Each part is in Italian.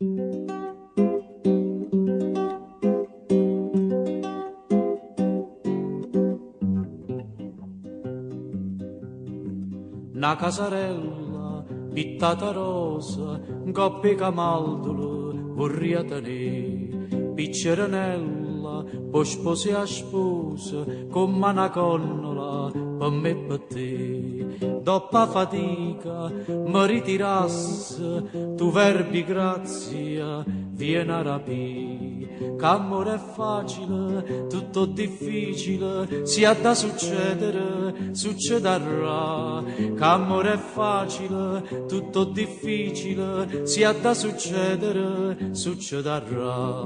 Una casarella pittata rosa, un coppia camaldolo vorria tenere, picceranella, poi sposi a sposa, come una connola per me e per te. Dopo fatica mi ritirasse, tu verbi grazia, vieni a rapì. Che è facile, tutto difficile, sia da succedere, succederà. Che è facile, tutto difficile, sia da succedere, succederà.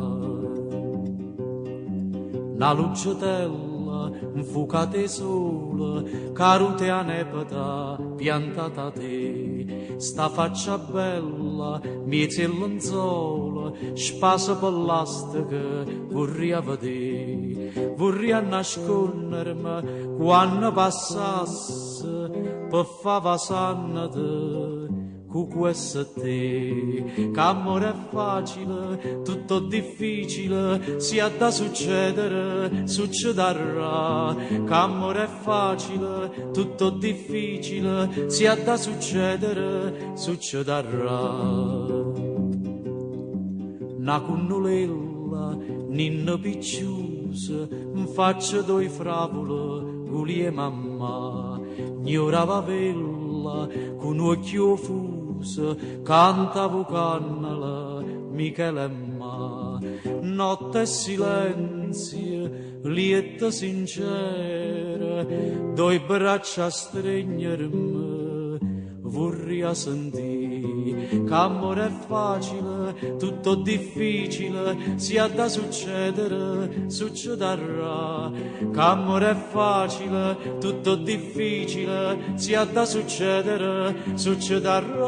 Una lucciotella, un fucate sole, carute a nepeta, piantata a te. Sta faccia bella, miezza e lenzuola, spasa per l'astica, vorria vedere. Vorria nascondermi quando passasse, per fava sannate. Cu questo te, che è facile, tutto difficile, sia da succedere, succederà. Che è facile, tutto difficile, sia da succedere, succederà. Una cunnulella, ninna picciusa, in faccia due fravole, guli e mamma, ignorava vella, con occhio fuso, cantavo cannala, Michele e ma. Notte e silenzio, lieta sincera, due braccia a stringermi, vorria sentire. Che è facile, tutto difficile, sia da succedere, succederà. Che è facile, tutto difficile, sia da succedere, succederà.